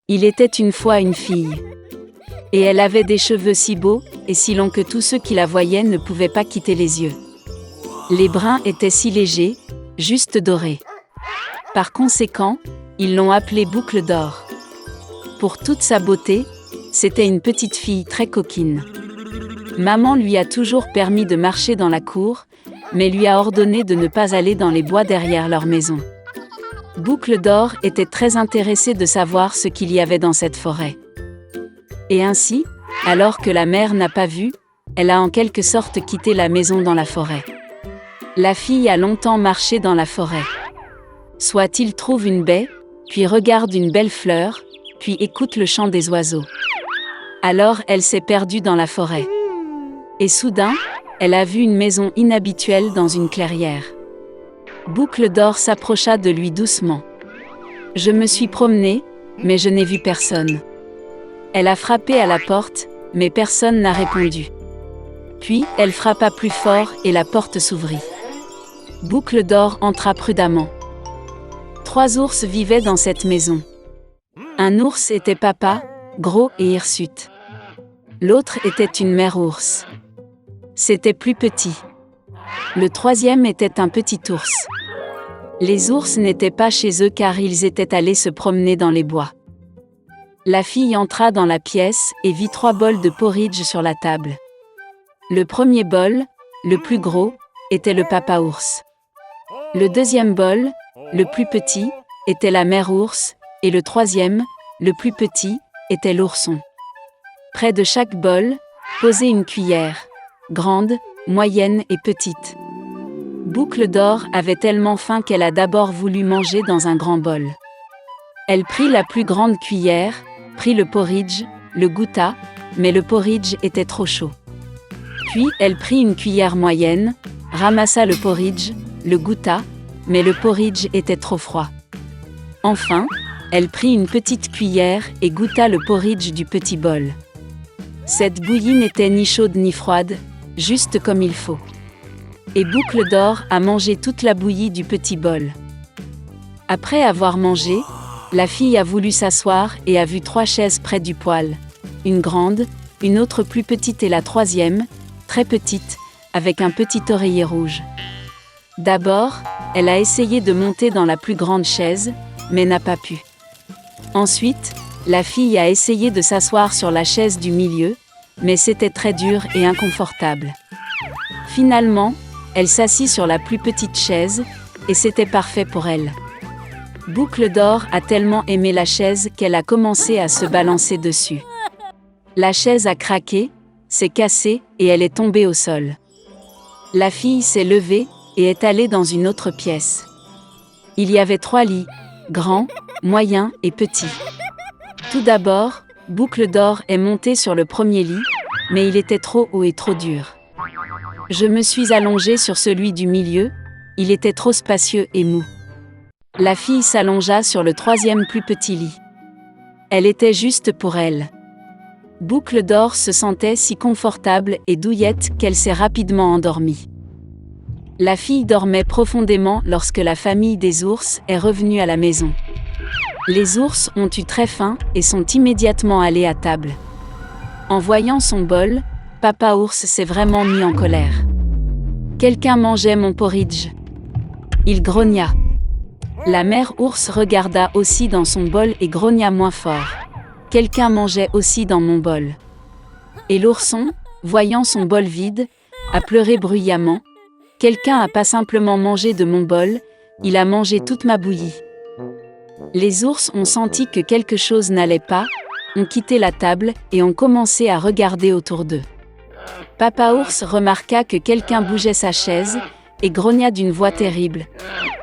Il était une fois une fille. Et elle avait des cheveux si beaux et si longs que tous ceux qui la voyaient ne pouvaient pas quitter les yeux. Les brins étaient si légers, juste dorés. Par conséquent, ils l'ont appelée Boucle d'or. Pour toute sa beauté, c'était une petite fille très coquine. Maman lui a toujours permis de marcher dans la cour, mais lui a ordonné de ne pas aller dans les bois derrière leur maison. Boucle d'or était très intéressée de savoir ce qu'il y avait dans cette forêt. Et ainsi, alors que la mère n'a pas vu, elle a en quelque sorte quitté la maison dans la forêt. La fille a longtemps marché dans la forêt. Soit il trouve une baie, puis regarde une belle fleur, puis écoute le chant des oiseaux. Alors elle s'est perdue dans la forêt. Et soudain, elle a vu une maison inhabituelle dans une clairière. Boucle d'or s'approcha de lui doucement. « Je me suis promenée, mais je n'ai vu personne. » Elle a frappé à la porte, mais personne n'a répondu. Puis, elle frappa plus fort et la porte s'ouvrit. Boucle d'or entra prudemment. 3 ours vivaient dans cette maison. Un ours était papa, gros et hirsute. L'autre était une mère ours. C'était plus petit. Le 3e était un petit ours. Les ours n'étaient pas chez eux car ils étaient allés se promener dans les bois. La fille entra dans la pièce et vit 3 bols de porridge sur la table. Le premier bol, le plus gros, était le papa ours. Le 2e bol, le plus petit, était la mère ours, et le 3e, le plus petit, était l'ourson. Près de chaque bol, posait une cuillère, grande, moyenne et petite. Boucle d'or avait tellement faim qu'elle a d'abord voulu manger dans un grand bol. Elle prit la plus grande cuillère, prit le porridge, le goûta, mais le porridge était trop chaud. Puis elle prit une cuillère moyenne, ramassa le porridge, le goûta, mais le porridge était trop froid. Enfin, elle prit une petite cuillère et goûta le porridge du petit bol. Cette bouillie n'était ni chaude ni froide, juste comme il faut. Et Boucle d'or a mangé toute la bouillie du petit bol. Après avoir mangé, la fille a voulu s'asseoir et a vu 3 chaises près du poêle. Une grande, une autre plus petite et la 3e, très petite, avec un petit oreiller rouge. D'abord, elle a essayé de monter dans la plus grande chaise, mais n'a pas pu. Ensuite, la fille a essayé de s'asseoir sur la chaise du milieu, mais c'était très dur et inconfortable. Finalement, elle s'assit sur la plus petite chaise, et c'était parfait pour elle. Boucle d'or a tellement aimé la chaise qu'elle a commencé à se balancer dessus. La chaise a craqué, s'est cassée et elle est tombée au sol. La fille s'est levée et est allée dans une autre pièce. Il y avait 3 lits, grands, moyens et petits. Tout d'abord, Boucle d'or est montée sur le premier lit, mais il était trop haut et trop dur. Je me suis allongée sur celui du milieu, il était trop spacieux et mou. La fille s'allongea sur le 3e plus petit lit. Elle était juste pour elle. Boucle d'or se sentait si confortable et douillette qu'elle s'est rapidement endormie. La fille dormait profondément lorsque la famille des ours est revenue à la maison. Les ours ont eu très faim et sont immédiatement allés à table. En voyant son bol, papa ours s'est vraiment mis en colère. Quelqu'un mangeait mon porridge. Il grogna. La mère ours regarda aussi dans son bol et grogna moins fort. Quelqu'un mangeait aussi dans mon bol. Et l'ourson, voyant son bol vide, a pleuré bruyamment. Quelqu'un n'a pas simplement mangé de mon bol, il a mangé toute ma bouillie. Les ours ont senti que quelque chose n'allait pas, ont quitté la table et ont commencé à regarder autour d'eux. Papa ours remarqua que quelqu'un bougeait sa chaise et grogna d'une voix terrible.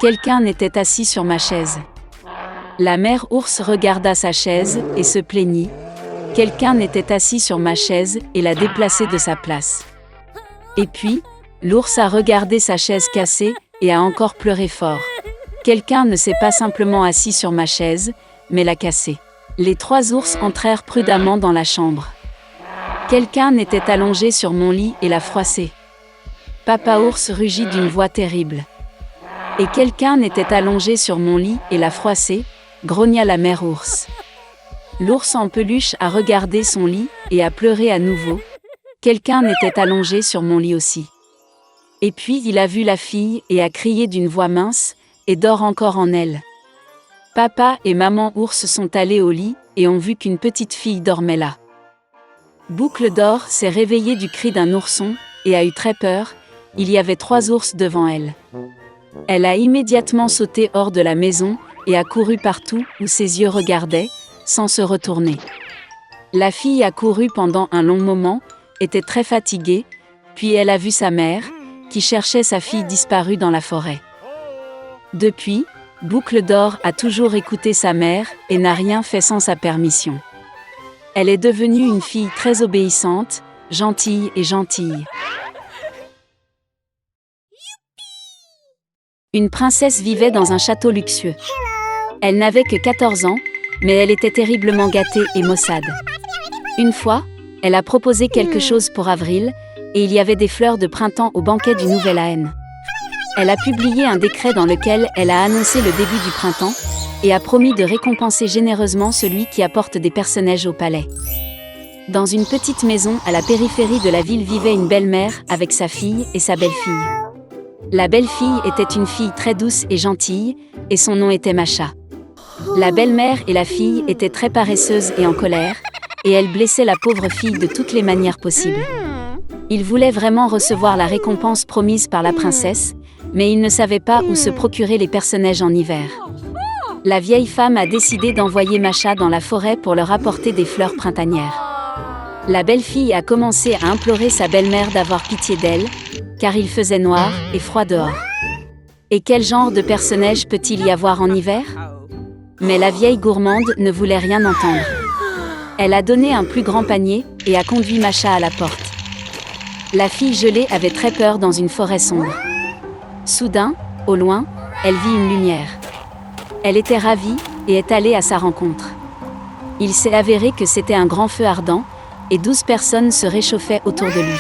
Quelqu'un était assis sur ma chaise. La mère ours regarda sa chaise et se plaignit. Quelqu'un était assis sur ma chaise et l'a déplacée de sa place. Et puis, l'ours a regardé sa chaise cassée et a encore pleuré fort. Quelqu'un ne s'est pas simplement assis sur ma chaise, mais l'a cassée. Les 3 ours entrèrent prudemment dans la chambre. Quelqu'un était allongé sur mon lit et l'a froissé. Papa ours rugit d'une voix terrible. Et quelqu'un était allongé sur mon lit et l'a froissé, grogna la mère ours. L'ours en peluche a regardé son lit et a pleuré à nouveau. Quelqu'un était allongé sur mon lit aussi. Et puis il a vu la fille et a crié d'une voix mince, et dort encore en elle. Papa et maman ours sont allés au lit et ont vu qu'une petite fille dormait là. Boucle d'or s'est réveillée du cri d'un ourson et a eu très peur, il y avait 3 ours devant elle. Elle a immédiatement sauté hors de la maison et a couru partout où ses yeux regardaient, sans se retourner. La fille a couru pendant un long moment, était très fatiguée, puis elle a vu sa mère, qui cherchait sa fille disparue dans la forêt. Depuis, Boucle d'or a toujours écouté sa mère et n'a rien fait sans sa permission. Elle est devenue une fille très obéissante, gentille et gentille. Une princesse vivait dans un château luxueux. Elle n'avait que 14 ans, mais elle était terriblement gâtée et maussade. Une fois, elle a proposé quelque chose pour Avril, et il y avait des fleurs de printemps au banquet du Nouvel An. Elle a publié un décret dans lequel elle a annoncé le début du printemps, et a promis de récompenser généreusement celui qui apporte des personnages au palais. Dans une petite maison à la périphérie de la ville vivait une belle-mère avec sa fille et sa belle-fille. La belle-fille était une fille très douce et gentille, et son nom était Masha. La belle-mère et la fille étaient très paresseuses et en colère, et elles blessaient la pauvre fille de toutes les manières possibles. Ils voulaient vraiment recevoir la récompense promise par la princesse, mais ils ne savaient pas où se procurer les personnages en hiver. La vieille femme a décidé d'envoyer Masha dans la forêt pour leur apporter des fleurs printanières. La belle-fille a commencé à implorer sa belle-mère d'avoir pitié d'elle, car il faisait noir et froid dehors. Et quel genre de personnage peut-il y avoir en hiver ? Mais la vieille gourmande ne voulait rien entendre. Elle a donné un plus grand panier et a conduit Masha à la porte. La fille gelée avait très peur dans une forêt sombre. Soudain, au loin, elle vit une lumière. Elle était ravie et est allée à sa rencontre. Il s'est avéré que c'était un grand feu ardent, et 12 personnes se réchauffaient autour de lui.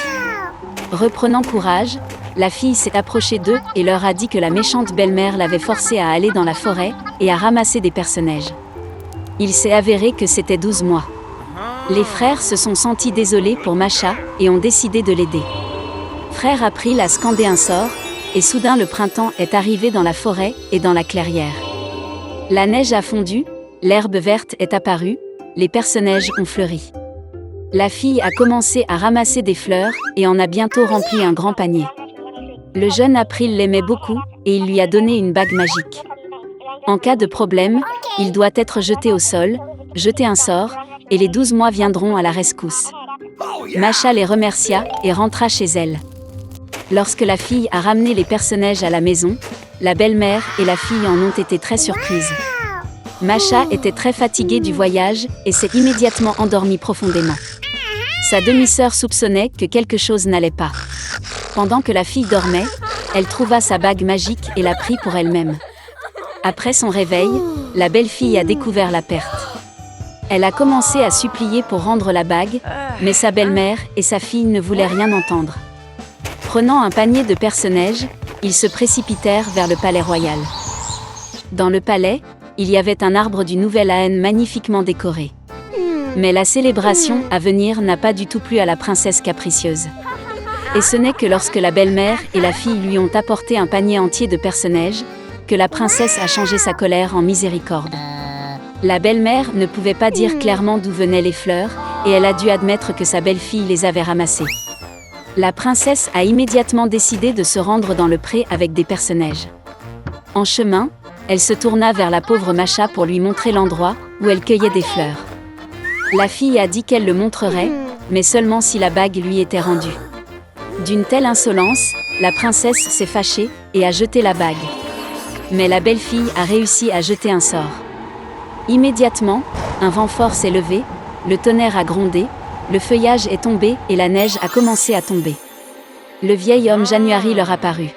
Reprenant courage, la fille s'est approchée d'eux et leur a dit que la méchante belle-mère l'avait forcée à aller dans la forêt et à ramasser des personnages. Il s'est avéré que c'était 12 mois. Les frères se sont sentis désolés pour Masha et ont décidé de l'aider. Frère April a scandé un sort, et soudain le printemps est arrivé dans la forêt et dans la clairière. La neige a fondu, l'herbe verte est apparue, les personnages ont fleuri. La fille a commencé à ramasser des fleurs et en a bientôt rempli un grand panier. Le jeune April l'aimait beaucoup et il lui a donné une bague magique. En cas de problème, il doit être jeté au sol, jeter un sort, et les 12 mois viendront à la rescousse. Masha les remercia et rentra chez elle. Lorsque la fille a ramené les personnages à la maison, la belle-mère et la fille en ont été très surprises. Masha était très fatiguée du voyage et s'est immédiatement endormie profondément. Sa demi-sœur soupçonnait que quelque chose n'allait pas. Pendant que la fille dormait, elle trouva sa bague magique et l'a prise pour elle-même. Après son réveil, la belle-fille a découvert la perte. Elle a commencé à supplier pour rendre la bague, mais sa belle-mère et sa fille ne voulaient rien entendre. Prenant un panier de personnages, ils se précipitèrent vers le palais royal. Dans le palais, il y avait un arbre du Nouvel An magnifiquement décoré. Mais la célébration à venir n'a pas du tout plu à la princesse capricieuse. Et ce n'est que lorsque la belle-mère et la fille lui ont apporté un panier entier de personnages, que la princesse a changé sa colère en miséricorde. La belle-mère ne pouvait pas dire clairement d'où venaient les fleurs, et elle a dû admettre que sa belle-fille les avait ramassées. La princesse a immédiatement décidé de se rendre dans le pré avec des personnages. En chemin, elle se tourna vers la pauvre Masha pour lui montrer l'endroit où elle cueillait des fleurs. La fille a dit qu'elle le montrerait, mais seulement si la bague lui était rendue. D'une telle insolence, la princesse s'est fâchée et a jeté la bague. Mais la belle-fille a réussi à jeter un sort. Immédiatement, un vent fort s'est levé, le tonnerre a grondé, le feuillage est tombé et la neige a commencé à tomber. Le vieil homme January leur apparut.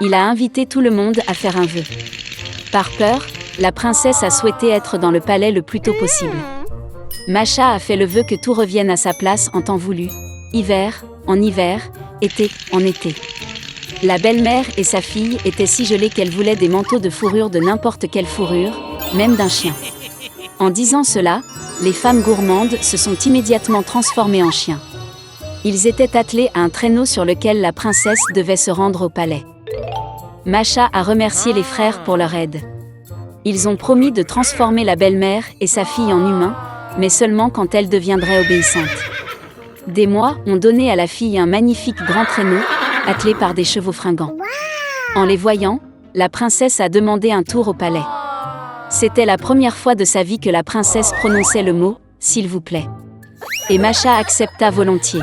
Il a invité tout le monde à faire un vœu. Par peur, la princesse a souhaité être dans le palais le plus tôt possible. Masha a fait le vœu que tout revienne à sa place en temps voulu, hiver, en hiver, été, en été. La belle-mère et sa fille étaient si gelées qu'elles voulaient des manteaux de fourrure de n'importe quelle fourrure, même d'un chien. En disant cela, les femmes gourmandes se sont immédiatement transformées en chiens. Ils étaient attelés à un traîneau sur lequel la princesse devait se rendre au palais. Masha a remercié les frères pour leur aide. Ils ont promis de transformer la belle-mère et sa fille en humains, mais seulement quand elle deviendrait obéissante. Des mois ont donné à la fille un magnifique grand traîneau, attelé par des chevaux fringants. En les voyant, la princesse a demandé un tour au palais. C'était la première fois de sa vie que la princesse prononçait le mot « s'il vous plaît ». Et Masha accepta volontiers.